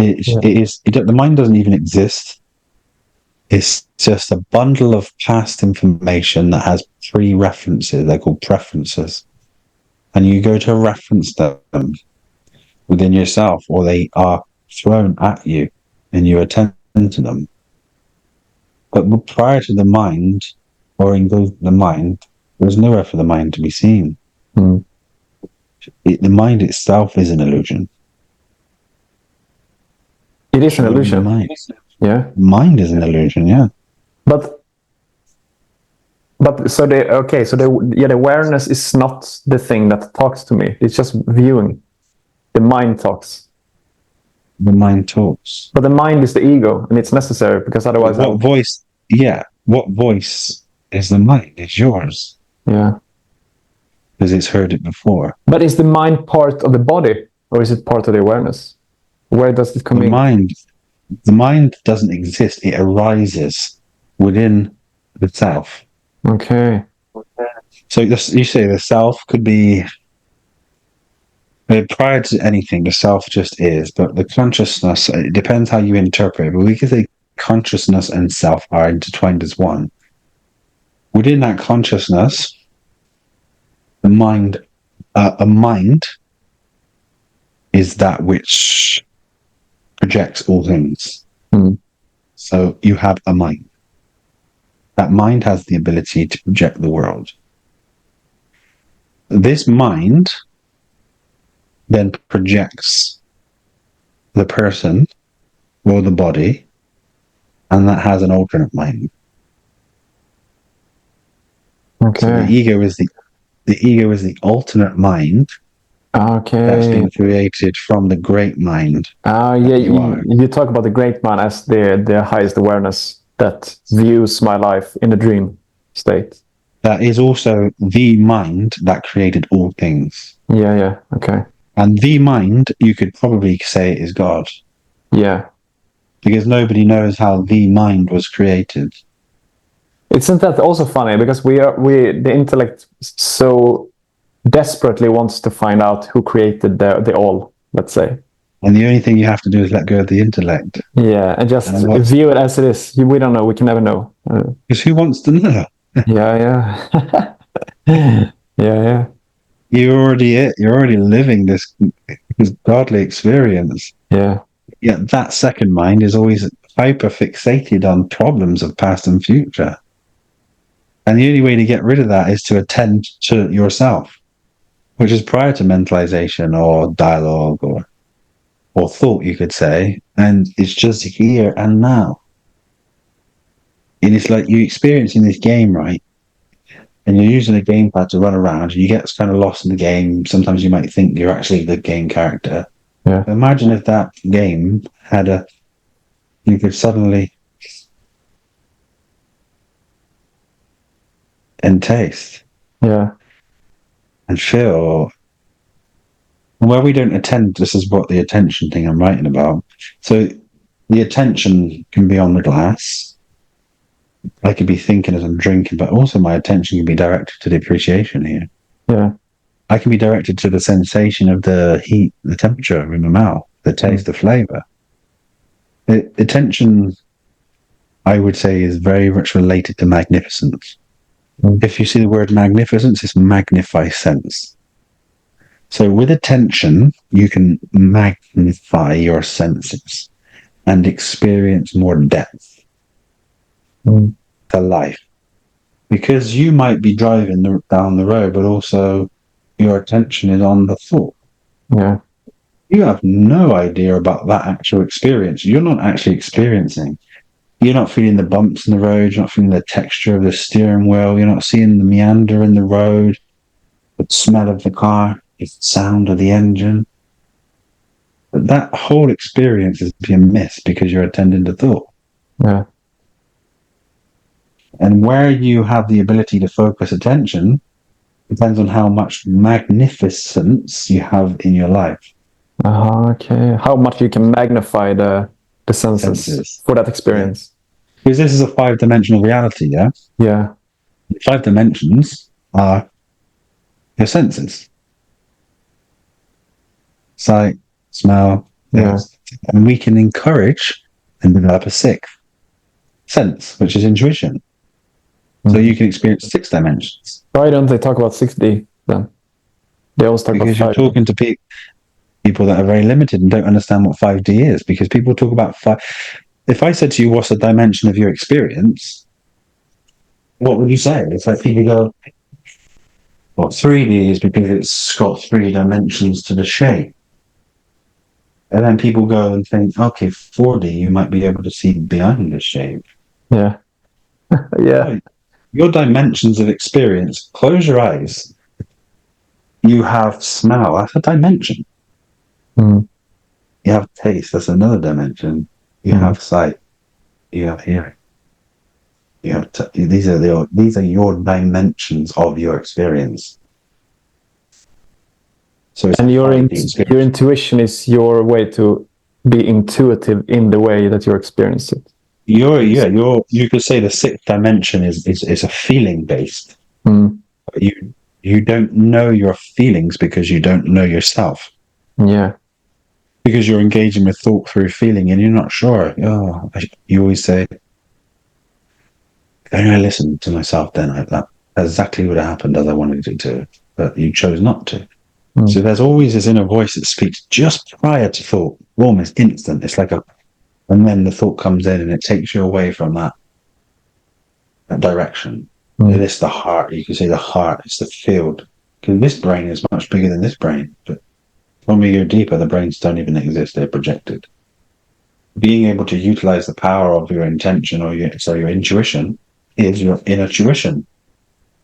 The mind doesn't even exist. It's just a bundle of past information that has pre-references. They're called preferences. And you go to reference them within yourself, or they are thrown at you and you attend to them. But prior to the mind, or in the mind, there's nowhere for the mind to be seen. The mind itself is an illusion. It is an illusion. Yeah. Mind is an illusion, yeah. But the awareness is not the thing that talks to me. It's just viewing. The mind talks. The mind talks. But the mind is the ego, and it's necessary because otherwise. What voice? Yeah. What voice is the mind? It's yours. Yeah. Because it's heard it before. But is the mind part of the body, or is it part of the awareness? Where does it come in? The mind doesn't exist. It arises within the self. Okay. So you say the self could be prior to anything. The self just is, but the consciousness. It depends how you interpret it. But we can say consciousness and self are intertwined as one. Within that consciousness, the mind, a mind, is that which projects all things. So you have a mind. That mind has the ability to project the world. This mind then projects the person or the body, and that has an alternate mind. Okay. So the ego is the alternate mind. Okay. That's been created from the great mind. You talk about the great mind as the highest awareness that views my life in a dream state. That is also the mind that created all things. Yeah, okay. And the mind, you could probably say, is God. Yeah. Because nobody knows how the mind was created. Isn't that also funny? Because the intellect so desperately wants to find out who created the all, let's say. And the only thing you have to do is let go of the intellect. Yeah, and just view it as it is. We don't know. We can never know. Because who wants to know? Yeah. Yeah. You're already living this godly experience. Yeah. Yeah, that second mind is always hyper fixated on problems of past and future. And the only way to get rid of that is to attend to yourself, which is prior to mentalization or dialogue or thought, you could say. And it's just here and now. And it's like you're experiencing this game, right? And you're using a gamepad to run around, and you get kind of lost in the game. Sometimes you might think you're actually the game character. Yeah. Imagine if that game had you could suddenly and taste. Yeah. And feel. Where we don't attend, this is what the attention thing I'm writing about. So the attention can be on the glass. I could be thinking as I'm drinking, but also my attention can be directed to the appreciation here. Yeah. I can be directed to the sensation of the heat, the temperature in my mouth, the taste, the flavor. Attention, I would say, is very much related to magnificence. If you see the word magnificence, it's magnificence. So with attention, you can magnify your senses and experience more depth to life. Because you might be driving down the road, but also your attention is on the thought. Yeah. You have no idea about that actual experience. You're not actually experiencing. You're not feeling the bumps in the road. You're not feeling the texture of the steering wheel. You're not seeing the meander in the road, the smell of the car, the sound of the engine. But that whole experience is being missed because you're attending to thought. Yeah. And where you have the ability to focus attention depends on how much magnificence you have in your life. Okay. How much you can magnify the senses for that experience. Because this is a 5-dimensional reality, yeah? Yeah. 5 dimensions are your senses. Sight, smell, Yeah. And we can encourage and develop a sixth sense, which is intuition. So you can experience 6 dimensions. Why don't they talk about 6D then? They always talk Because you're about 5D. talking to people that are very limited and don't understand what 5D is. Because people talk about if I said to you, what's the dimension of your experience? What would you say? It's like people go, well, 3D is because it's got 3 dimensions to the shape. And then people go and think, okay, 4D, you might be able to see behind the shape. Yeah. Yeah. Your dimensions of experience, close your eyes. You have smell, that's a dimension. Mm. You have taste, that's another dimension. You have sight, you have hearing. You have these are your dimensions of your experience. So it's And your intuition is your way to be intuitive in the way that you experience it. You could say the 6th dimension is a feeling based. Mm. You don't know your feelings because you don't know yourself. Yeah. Because you're engaging with thought through feeling and you're not sure. You always say, if I listened to myself then, that exactly would have happened as I wanted it to, but you chose not to. Mm. So there's always this inner voice that speaks just prior to thought, almost instant. It's like and then the thought comes in and it takes you away from that direction. Mm. It is the heart. You can say the heart. It's the field. Because this brain is much bigger than this brain. But when we go deeper, the brains don't even exist. They're projected. Being able to utilize the power of your intention or your intuition is your inner tuition.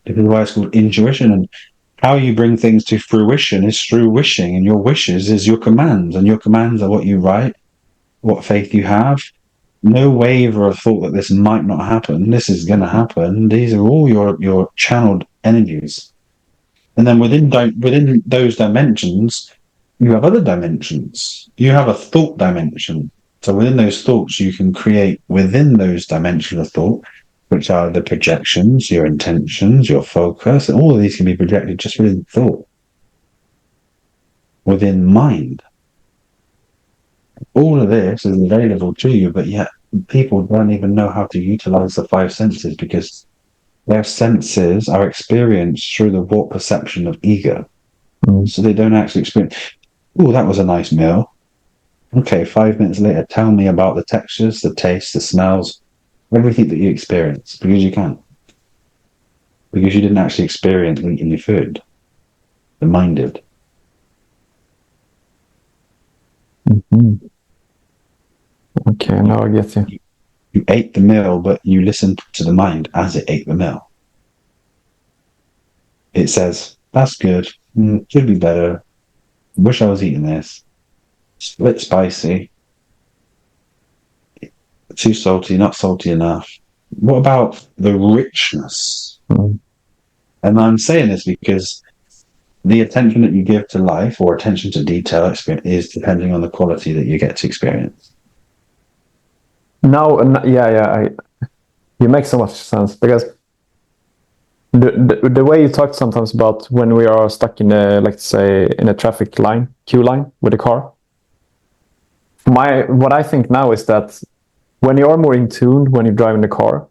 This is why it's called intuition. And how you bring things to fruition is through wishing. And your wishes is your commands. And your commands are what you write, what faith you have. No waver of thought that this might not happen. This is going to happen. These are all your channeled energies. And then within those dimensions, you have other dimensions. You have a thought dimension. So within those thoughts, you can create within those dimensions of thought, which are the projections, your intentions, your focus, and all of these can be projected just within thought, within mind. All of this is available to you, but yet people don't even know how to utilize the 5 senses because their senses are experienced through the warped perception of ego. Mm. So they don't actually experience, oh, that was a nice meal. Okay, 5 minutes later, tell me about the textures, the tastes, the smells, everything that you experience, because you can't. Because you didn't actually experience eating your food. The mind did. Mm-hmm. Okay, now I get you. You ate the meal, but you listened to the mind as it ate the meal. It says, that's good, could be better, wish I was eating this, it's a bit spicy, too salty, not salty enough. What about the richness? Mm. And I'm saying this because the attention that you give to life or attention to detail experience is depending on the quality that you get to experience. No, you make so much sense because the way you talk sometimes about when we are stuck in a, let's say, in a traffic line, queue line with a car. What I think now is that when you are more in tune when you're driving the car,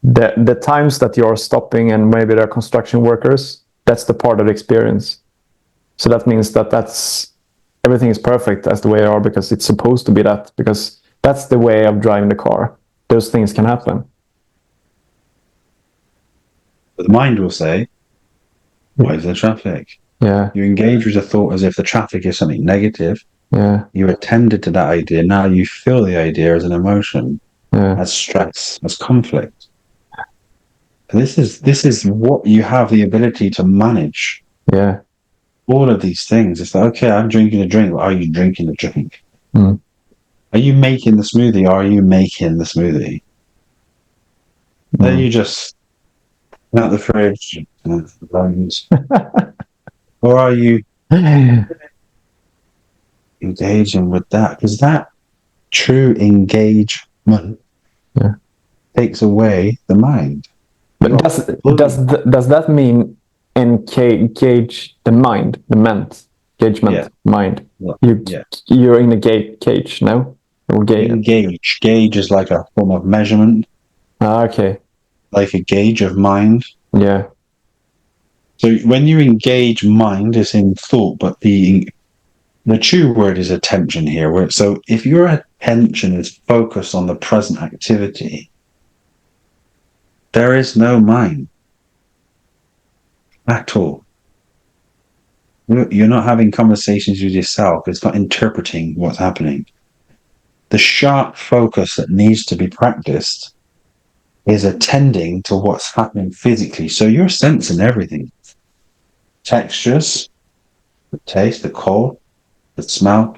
the times that you're stopping and maybe there are construction workers, that's the part of the experience. So that means that's everything is perfect as the way they are because it's supposed to be that, because that's the way of driving the car. Those things can happen. But the mind will say, why is there traffic? Yeah. You engage with a thought as if the traffic is something negative. Yeah. You attended to that idea. Now you feel the idea as an emotion, as stress, as conflict. And this is what you have the ability to manage. Yeah. All of these things. It's like, okay, I'm drinking a drink. Are you drinking a drink? Mm. Are you making the smoothie? Or are you making the smoothie? Are you just out the fridge? Or are you engaging with that? Because that true engagement takes away the mind. But does that mean engage the mind, the ment? engagement mind. Well, yeah. You're in a cage, no? Or Engage. Gauge is like a form of measurement, okay. like a gauge of mind. Yeah. So when you engage mind, it's in thought, but the true word is attention here. So if your attention is focused on the present activity, there is no mind at all. You're not having conversations with yourself. It's not interpreting what's happening. The sharp focus that needs to be practiced is attending to what's happening physically. So you're sensing everything. Textures, the taste, the cold, the smell,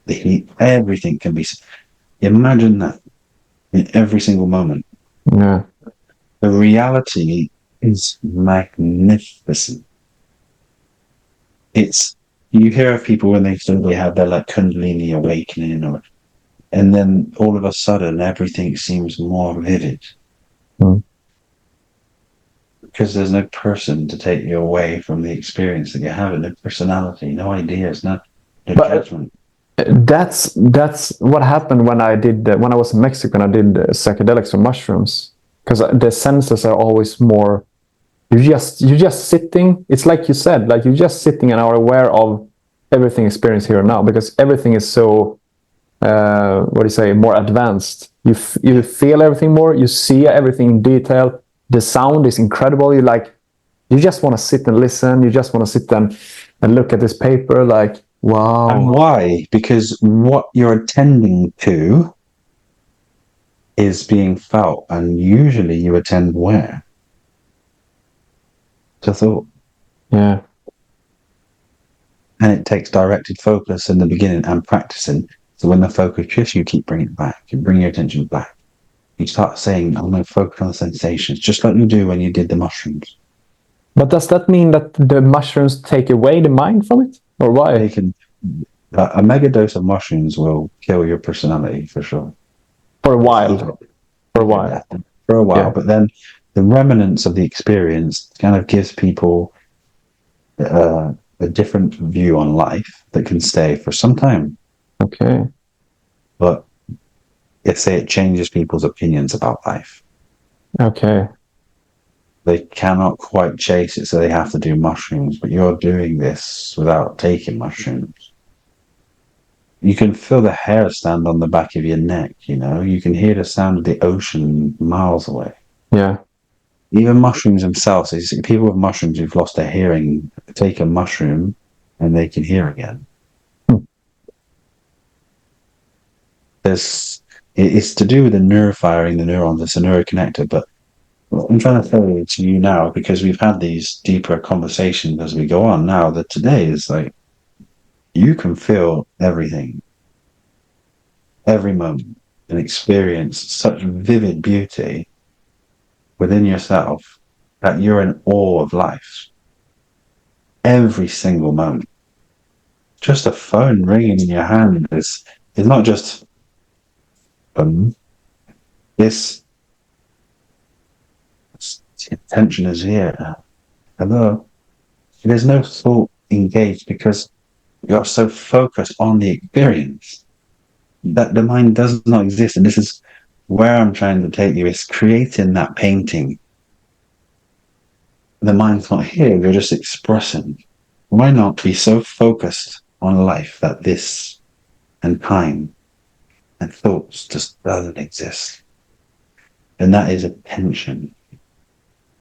the heat, everything can be. Imagine that in every single moment. Yeah. The reality is magnificent. You hear of people when they think they have their like Kundalini awakening, and then all of a sudden everything seems more vivid. Because there's no person to take you away from the experience that you're having, no personality, no ideas, no judgment. That's what happened when when I was in Mexico and I did psychedelics or mushrooms, because the senses are always more. You're just sitting. It's like you said, like you're just sitting and are aware of everything experienced here and now, because everything is so what do you say, more advanced. You feel everything more. You see everything in detail. The sound is incredible. You just want to sit and listen. You just want to sit and look at this paper. Like, wow. And why? Because what you're attending to is being felt, and usually you attend where? To thought. Yeah. And it takes directed focus in the beginning and practicing. So when the focus shifts, you keep bringing it back. You bring your attention back. You start saying, I'm going to focus on the sensations, just like you do when you did the mushrooms. But does that mean that the mushrooms take away the mind from it? Or why? They can. A mega dose of mushrooms will kill your personality for sure. For a while. For a while. For a while. Yeah. But then the remnants of the experience kind of gives people a different view on life that can stay for some time. Okay. But it changes people's opinions about life. Okay. They cannot quite chase it, so they have to do mushrooms. But you're doing this without taking mushrooms. You can feel the hair stand on the back of your neck, You can hear the sound of the ocean miles away. Yeah. Even mushrooms themselves, people with mushrooms who've lost their hearing take a mushroom and they can hear again. It's to do with the nerve firing, the neurons, it's a neuroconnector, but what I'm trying to say to you now, because we've had these deeper conversations as we go on now, that today is like, you can feel everything, every moment, and experience such vivid beauty within yourself that you're in awe of life. Every single moment. Just a phone ringing in your hand is not just this intention is here. Hello. There's no thought engaged because you're so focused on the experience that the mind does not exist. And this is where I'm trying to take you, is creating that painting. The mind's not here, you're just expressing. Why not be so focused on life that this and time and thoughts just doesn't exist? And that is attention.